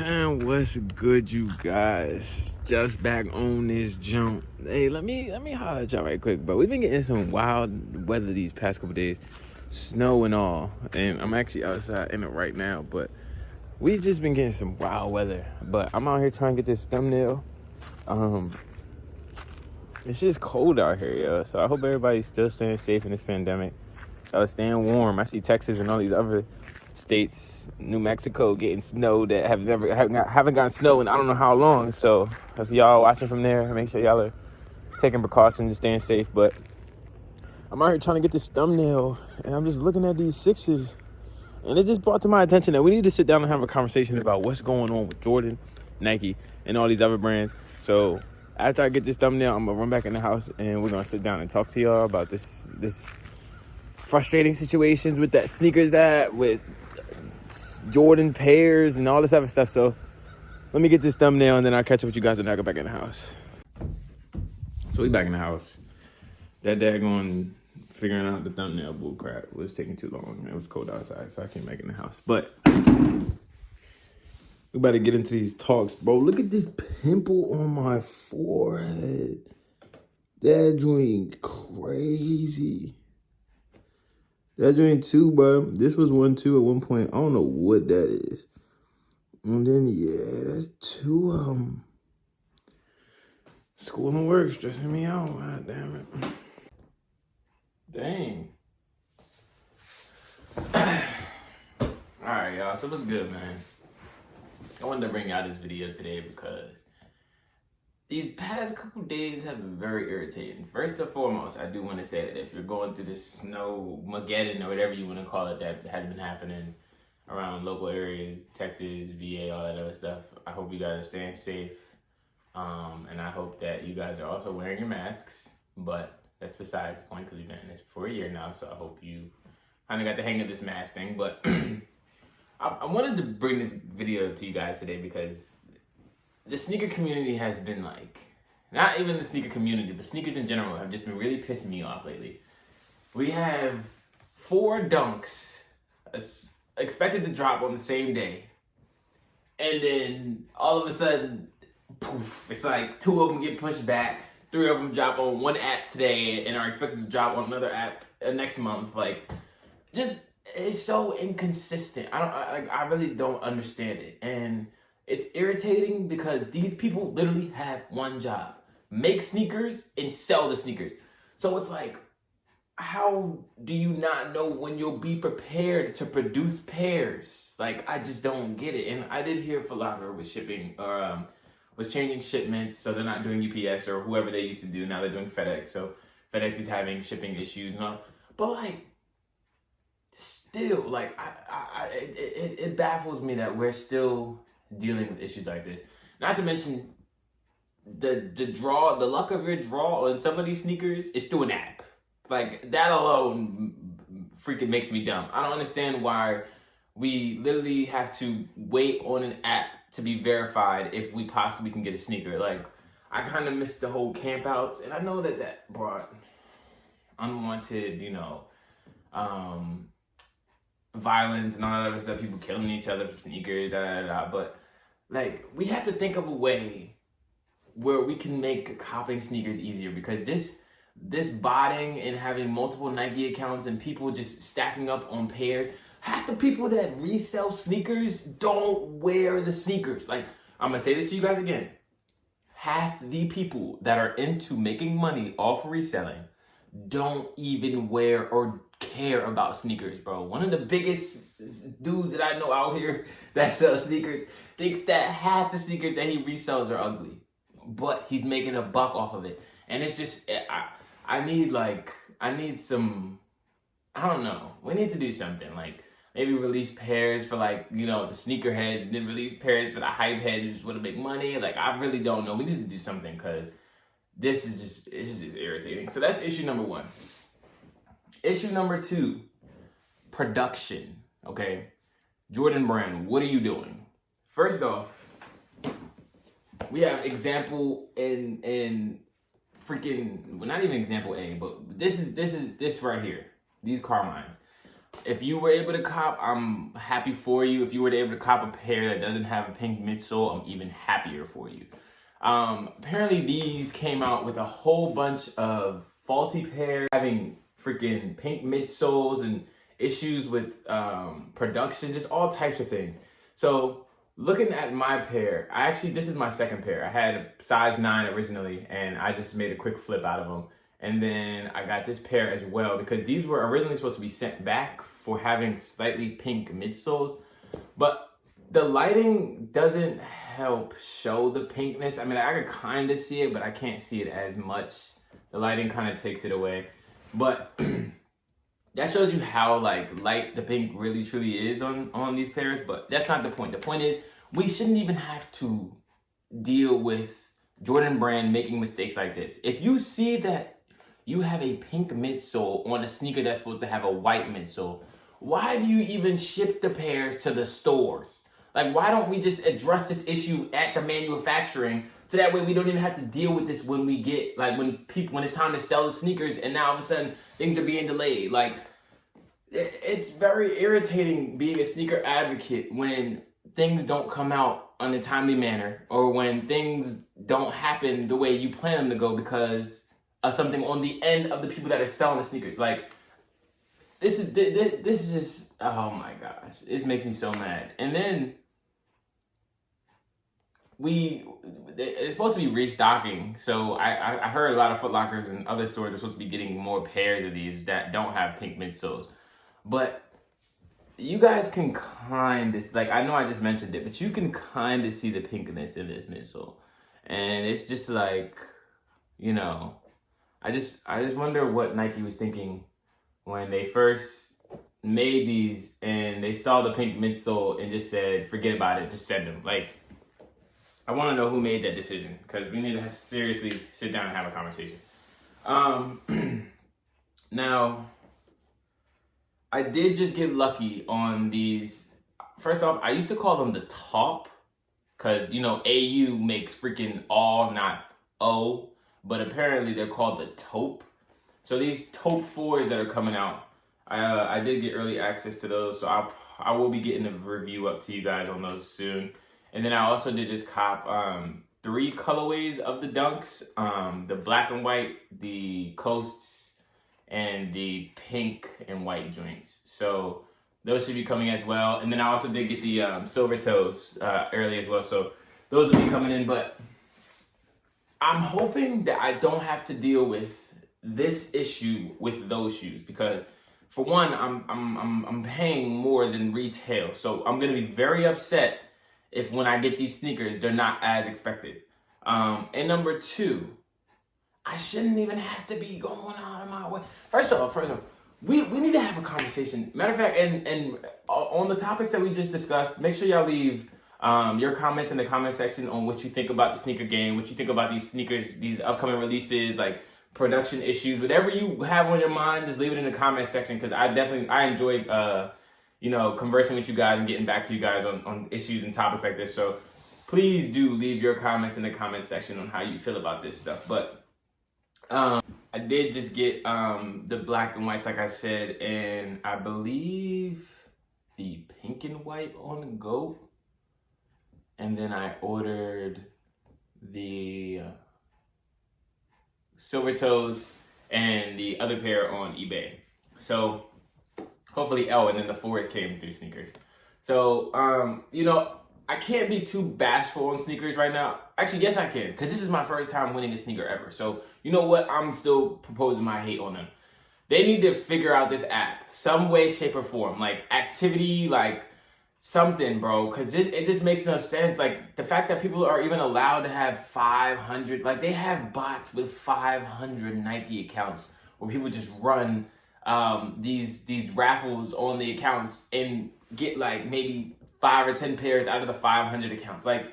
Man, what's good, you guys? Just back on this jump. Hey, let me holler at y'all right quick, but we've been getting some wild weather these past couple days, snow and all. And I'm actually outside in it right now, but we've just been getting some wild weather. But I'm out here trying to get this thumbnail. It's just cold out here, yo. So I hope everybody's still staying safe in this pandemic. Y'all staying warm. I see Texas and all these other states, New Mexico, getting snow that haven't gotten snow in I don't know how long. So if y'all watching from there, make sure y'all are taking precautions and staying safe. But I'm out here trying to get this thumbnail, and I'm just looking at these sixes, and it just brought to my attention that we need to sit down and have a conversation about what's going on with Jordan, Nike, and all these other brands. So after I get this thumbnail, I'm gonna run back in the house, and we're gonna sit down and talk to y'all about this frustrating situations with that sneakers app, with Jordan pairs and all this other stuff. So let me get this thumbnail and then I'll catch up with you guys when I go back in the house. So we back in the house. That daggone figuring out the thumbnail bull crap was taking too long. It was cold outside, so I came back in the house. But we about to get into these talks. Bro, look at this pimple on my forehead. That joint crazy. That joint too, bro. This was 1-2 at one point. I don't know what that is. And then, yeah, that's two, school and work stressing me out. God damn it. Dang. All right, y'all. So what's good, man? I wanted to bring out this video today because these past couple days have been very irritating. First and foremost, I do want to say that if you're going through this snow Mageddon or whatever you want to call it that has been happening around local areas, Texas, VA, all that other stuff, I hope you guys are staying safe. And I hope that you guys are also wearing your masks. But that's besides the point because we've been in this for a year now. So I hope you kind of got the hang of this mask thing. But I wanted to bring this video to you guys today because the sneaker community has been like, not even the sneaker community, but sneakers in general have just been really pissing me off lately. We have 4 dunks expected to drop on the same day. And then all of a sudden, poof, it's like 2 of them get pushed back. 3 of them drop on one app today and are expected to drop on another app next month. Like, just, it's so inconsistent. I really don't understand it. And it's irritating because these people literally have one job: make sneakers and sell the sneakers. So it's like, how do you not know when you'll be prepared to produce pairs? Like, I just don't get it. And I did hear Foot Locker was shipping, or was changing shipments, so they're not doing UPS or whoever they used to do. Now they're doing FedEx. So FedEx is having shipping issues and all. But like, still, like, it baffles me that we're still dealing with issues like this. Not to mention the luck of your draw on some of these sneakers is through an app. Like, that alone freaking makes me dumb. I don't understand why we literally have to wait on an app to be verified if we possibly can get a sneaker. Like, I kind of missed the whole camp outs, and I know that brought unwanted, violence and all that other stuff, people killing each other for sneakers, but like, we have to think of a way where we can make copying sneakers easier, because this botting and having multiple Nike accounts and people just stacking up on pairs, half the people that resell sneakers don't wear the sneakers. Like, I'm gonna say this to you guys again. Half the people that are into making money off reselling don't even wear or care about sneakers, bro. One of the biggest dudes that I know out here that sells sneakers thinks that half the sneakers that he resells are ugly, but he's making a buck off of it. And it's just, I need some, I don't know. We need to do something, like maybe release pairs for, like, the sneakerheads, and then release pairs for the hype heads who just want to make money. Like, I really don't know. We need to do something, because this is just irritating. So that's issue number 1. Issue number 2, production. Okay, Jordan brand, what are you doing? First off, we have example in freaking, well, not even example A, but this right here, these Carmines. if you were able to cop, I'm happy for you. If you were able to cop a pair that doesn't have a pink midsole, I'm even happier for you. Apparently these came out with a whole bunch of faulty pairs having freaking pink midsoles and issues with production, just all types of things. So looking at my pair, this is my second pair. I had a size 9 originally, and I just made a quick flip out of them. And then I got this pair as well because these were originally supposed to be sent back for having slightly pink midsoles. But the lighting doesn't help show the pinkness. I mean, I could kind of see it, but I can't see it as much. The lighting kind of takes it away. But that shows you how like light the pink really truly is on these pairs. But that's not the point. The point is we shouldn't even have to deal with Jordan Brand making mistakes like this. If you see that you have a pink midsole on a sneaker that's supposed to have a white midsole, why do you even ship the pairs to the stores? Like, why don't we just address this issue at the manufacturing so that way we don't even have to deal with this when we get, like, when it's time to sell the sneakers and now all of a sudden things are being delayed. Like, it's very irritating being a sneaker advocate when things don't come out in a timely manner or when things don't happen the way you plan them to go because of something on the end of the people that are selling the sneakers. Like, this is just, oh my gosh, this makes me so mad. And then it's supposed to be restocking. So I heard a lot of Foot Lockers and other stores are supposed to be getting more pairs of these that don't have pink midsoles. But you guys can kind of, like, I know I just mentioned it, but you can kind of see the pinkness in this midsole. And it's just like, you know, I just wonder what Nike was thinking when they first made these and they saw the pink midsole and just said, forget about it, just send them. Like, I want to know who made that decision because we need to seriously sit down and have a conversation. Now, I did just get lucky on these. First off, I used to call them the top because, you know, AU makes freaking all, not O. But apparently they're called the taupe. So these taupe 4s that are coming out, I did get early access to those. So I will be getting a review up to you guys on those soon. And then I also did just cop 3 colorways of the Dunks. The black and white, the coasts, and the pink and white joints. So those should be coming as well. And then I also did get the silver toes early as well. So those will be coming in. But I'm hoping that I don't have to deal with this issue with those shoes because, for one, I'm paying more than retail, so I'm gonna be very upset if when I get these sneakers they're not as expected. And number 2, I shouldn't even have to be going out of my way. First off, we need to have a conversation. Matter of fact, and on the topics that we just discussed, make sure y'all leave your comments in the comment section on what you think about the sneaker game, what you think about these sneakers, these upcoming releases, like production issues, whatever you have on your mind, just leave it in the comment section because I enjoyed conversing with you guys and getting back to you guys on issues and topics like this. So please do leave your comments in the comment section on how you feel about this stuff. But I did just get the black and whites, like I said, and I believe the pink and white on the GOAT. And then I ordered the silver toes and the other pair on eBay. So hopefully, and then the 4s came through sneakers. So, I can't be too bashful on sneakers right now. Actually, yes, I can, because this is my first time winning a sneaker ever. So, you know what? I'm still proposing my hate on them. They need to figure out this app, some way, shape, or form. Like, activity, like, something, bro, because it just makes no sense. Like, the fact that people are even allowed to have 500, like, they have bots with 500 Nike accounts where people just run these raffles on the accounts and get, like, maybe 5 or 10 pairs out of the 500 accounts. Like,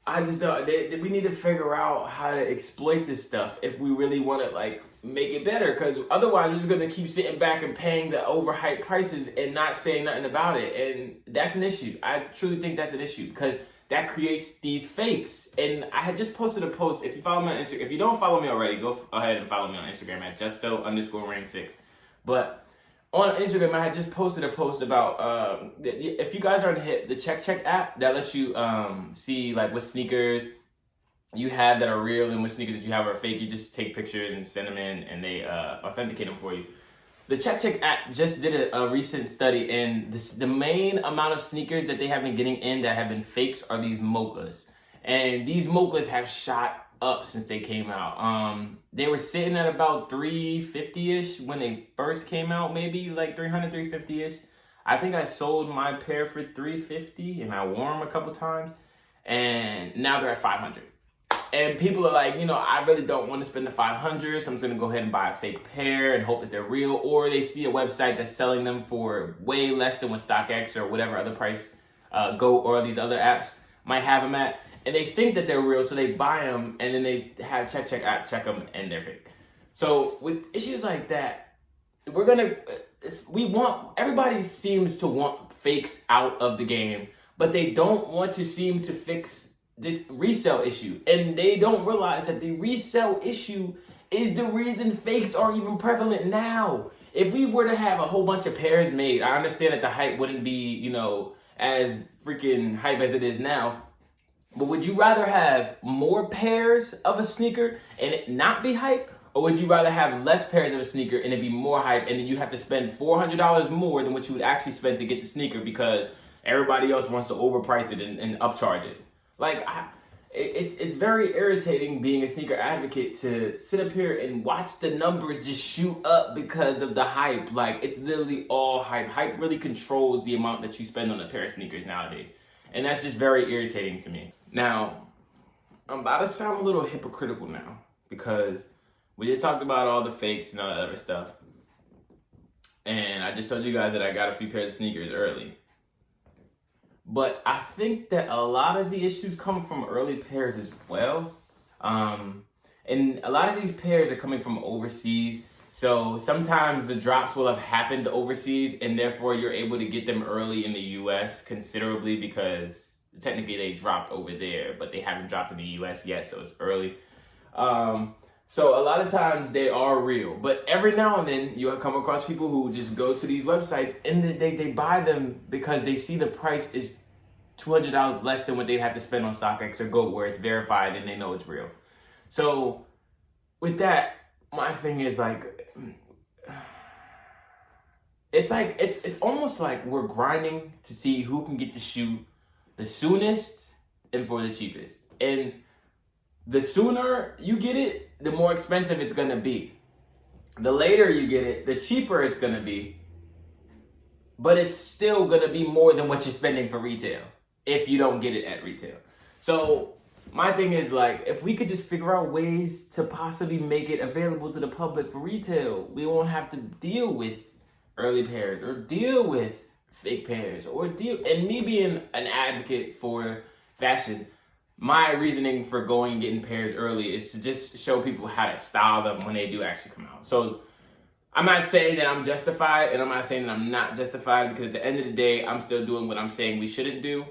I just don't, we need to figure out how to exploit this stuff if we really want to, like, make it better, because otherwise we're just going to keep sitting back and paying the overhyped prices and not saying nothing about it. And that's an issue. I truly think that's an issue, because that creates these fakes. And I had just posted a post. If you follow me on Instagram, if you don't follow me already, go ahead and follow me on Instagram at justo_rain6. But on Instagram, I had just posted a post about if you guys aren't hip, the Check app that lets you see like what sneakers you have that are real and what sneakers that you have are fake. You just take pictures and send them in, and they authenticate them for you. The Check app just did a recent study, and the main amount of sneakers that they have been getting in that have been fakes are these mochas, and these mochas have shot up since they came out. They were sitting at about 350-ish when they first came out, maybe like 300, 350-ish. I think I sold my pair for 350 and I wore them a couple times, and now they're at 500. And people are like, I really don't want to spend the 500, so I'm just gonna go ahead and buy a fake pair and hope that they're real. Or they see a website that's selling them for way less than what StockX or whatever other price Go or these other apps might have them at. And they think that they're real, so they buy them, and then they have Check app check them, and they're fake. So with issues like that, everybody seems to want fakes out of the game, but they don't want to seem to fix this resale issue. And they don't realize that the resale issue is the reason fakes are even prevalent now. If we were to have a whole bunch of pairs made, I understand that the hype wouldn't be, as freaking hype as it is now. But would you rather have more pairs of a sneaker and it not be hype? Or would you rather have less pairs of a sneaker and it be more hype, and then you have to spend $400 more than what you would actually spend to get the sneaker because everybody else wants to overprice it and upcharge it? Like, it's very irritating being a sneaker advocate to sit up here and watch the numbers just shoot up because of the hype. Like, it's literally all hype. Hype really controls the amount that you spend on a pair of sneakers nowadays. And that's just very irritating to me. Now, I'm about to sound a little hypocritical now because we just talked about all the fakes and all that other stuff. And I just told you guys that I got a few pairs of sneakers early. But I think that a lot of the issues come from early pairs as well. And a lot of these pairs are coming from overseas. So sometimes the drops will have happened overseas, and therefore you're able to get them early in the US considerably because technically they dropped over there, but they haven't dropped in the US yet, so it's early. So a lot of times they are real, but every now and then you'll come across people who just go to these websites and they buy them because they see the price is $200 less than what they'd have to spend on StockX or Go, where it's verified and they know it's real. So with that, my thing is it's almost like we're grinding to see who can get the shoe the soonest and for the cheapest. And the sooner you get it, the more expensive it's gonna be. The later you get it, the cheaper it's gonna be. But it's still gonna be more than what you're spending for retail if you don't get it at retail. So my thing is, if we could just figure out ways to possibly make it available to the public for retail, we won't have to deal with early pairs or deal with fake pairs and me being an advocate for fashion, my reasoning for going and getting pairs early is to just show people how to style them when they do actually come out. So I'm not saying that I'm justified, and I'm not saying that I'm not justified, because at the end of the day, I'm still doing what I'm saying we shouldn't do.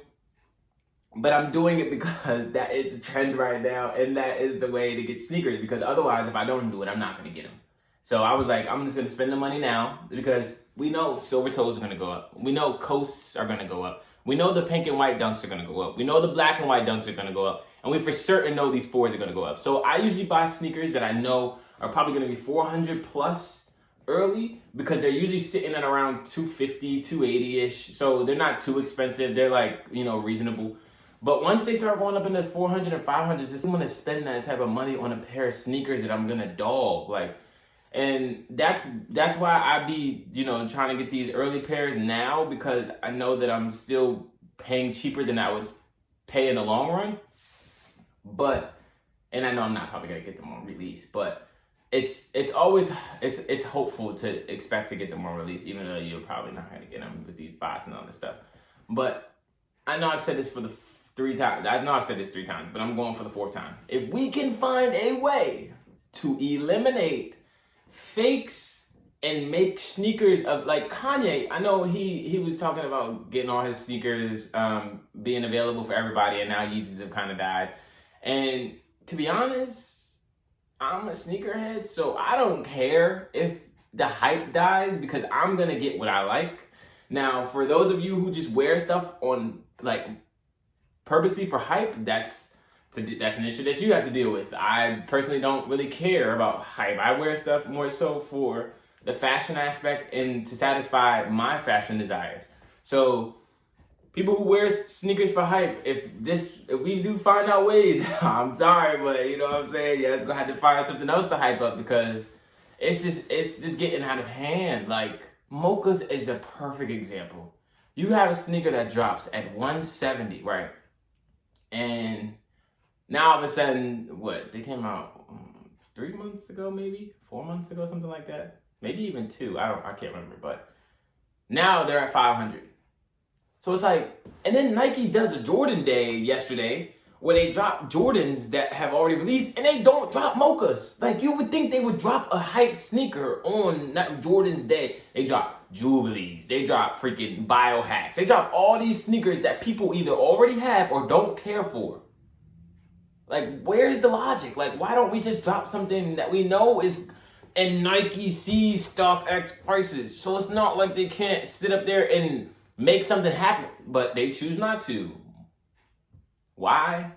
But I'm doing it because that is the trend right now, and that is the way to get sneakers, because otherwise, if I don't do it, I'm not going to get them. So I was like, I'm just going to spend the money now, because we know silver toes are going to go up. We know coasts are going to go up. We know the pink and white dunks are going to go up. We know the black and white dunks are going to go up. And we for certain know these fours are going to go up. So I usually buy sneakers that I know are probably going to be 400 plus early, because they're usually sitting at around 250, 280-ish. So they're not too expensive. They're reasonable. But once they start going up in the 400 and 500s, I'm going to spend that type of money on a pair of sneakers that I'm going to dog. And that's why I be, trying to get these early pairs now, because I know that I'm still paying cheaper than I would pay in the long run. And I know I'm not probably going to get them on release, but it's hopeful to expect to get them on release, even though you're probably not going to get them with these bots and all this stuff. But I know I've said this for the 3 times. I know I've said this 3 times, but I'm going for the 4th time. If we can find a way to eliminate fakes and make sneakers of, Kanye, I know he was talking about getting all his sneakers being available for everybody, and now Yeezys have kind of died. And to be honest, I'm a sneakerhead, so I don't care if the hype dies because I'm gonna get what I like. Now, for those of you who just wear stuff on like purposely for hype, that's an issue that you have to deal with. I personally don't really care about hype. I wear stuff more so for the fashion aspect and to satisfy my fashion desires. So people who wear sneakers for hype, if we do find out ways, I'm sorry, but you know what I'm saying? Yeah, it's gonna have to find something else to hype up because it's just getting out of hand. Like Mocha's is a perfect example. You have a sneaker that drops at 170, right? And now all of a sudden, what? They came out 3 months ago, maybe 4 months ago, something like that. Maybe even 2. I can't remember, but now they're at 500. So it's like, and then Nike does a Jordan Day yesterday where they drop Jordans that have already released and they don't drop Mochas. Like you would think they would drop a hype sneaker on Jordan's Day. They drop Jubilees, they drop freaking Biohacks, they drop all these sneakers that people either already have or don't care for. Like, where's the logic? Like, why don't we just drop something that we know is in Nike sees StockX prices? So it's not like they can't sit up there and make something happen, but they choose not to. Why?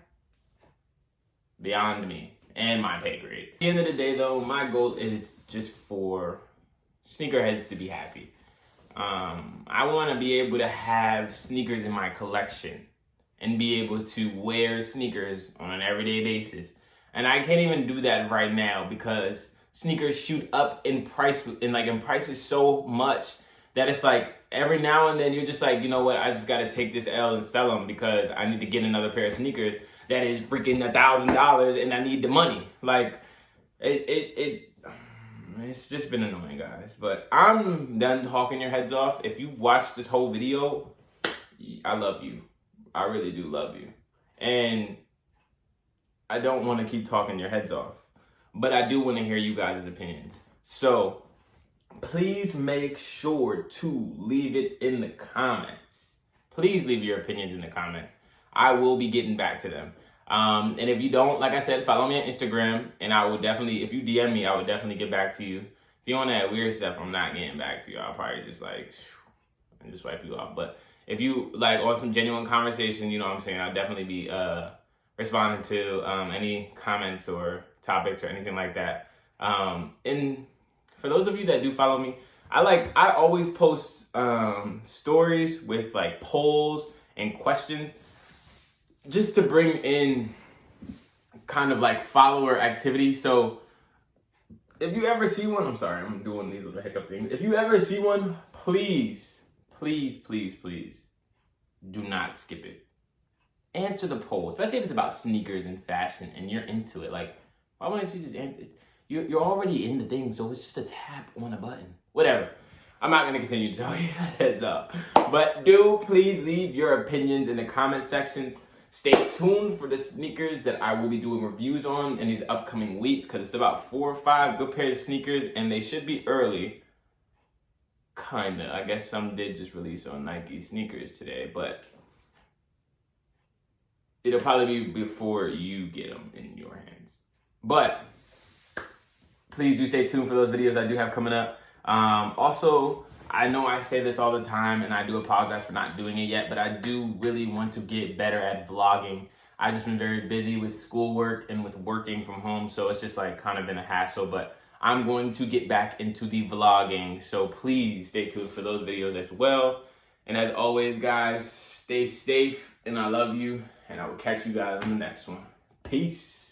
Beyond me and my pay grade. At the end of the day, though, my goal is just for sneakerheads to be happy. I want to be able to have sneakers in my collection and be able to wear sneakers on an everyday basis. And I can't even do that right now because sneakers shoot up in price in prices so much that it's like every now and then you're just like, you know what, I just got to take this L and sell them because I need to get another pair of sneakers that is freaking $1,000 and I need the money. Like, it's just been annoying, guys. But I'm done talking your heads off. If you've watched this whole video, I love you. I really do love you. And I don't want to keep talking your heads off. But I do want to hear you guys' opinions. So please make sure to leave it in the comments. Please leave your opinions in the comments. I will be getting back to them. And if you don't, like I said, follow me on Instagram. And I will definitely, if you DM me, I will definitely get back to you. If you on that weird stuff, I'm not getting back to you. I'll probably just and just wipe you off. But if you on some genuine conversation, you know what I'm saying, I'll definitely be responding to any comments or topics or anything like that. And for those of you that do follow me, I always post stories with like polls and questions just to bring in kind of like follower activity. So if you ever see one, I'm sorry, I'm doing these little hiccup things. If you ever see one, please, please, please, please do not skip it. Answer the poll, especially if it's about sneakers and fashion and you're into it. Like, why wouldn't you just answer it? You're already in the thing, so it's just a tap on a button. Whatever. I'm not going to continue to tell you heads up. But do please leave your opinions in the comment sections. Stay tuned for the sneakers that I will be doing reviews on in these upcoming weeks because it's about 4 or 5 good pairs of sneakers and they should be early. Kinda. I guess some did just release on Nike sneakers today, but it'll probably be before you get them in your hands. But please do stay tuned for those videos I do have coming up. Also, I know I say this all the time, and I do apologize for not doing it yet, but I do really want to get better at vlogging. I've just been very busy with schoolwork and with working from home, so it's just like kind of been a hassle, but I'm going to get back into the vlogging, so please stay tuned for those videos as well. And as always, guys, stay safe, and I love you, and I will catch you guys in the next one. Peace.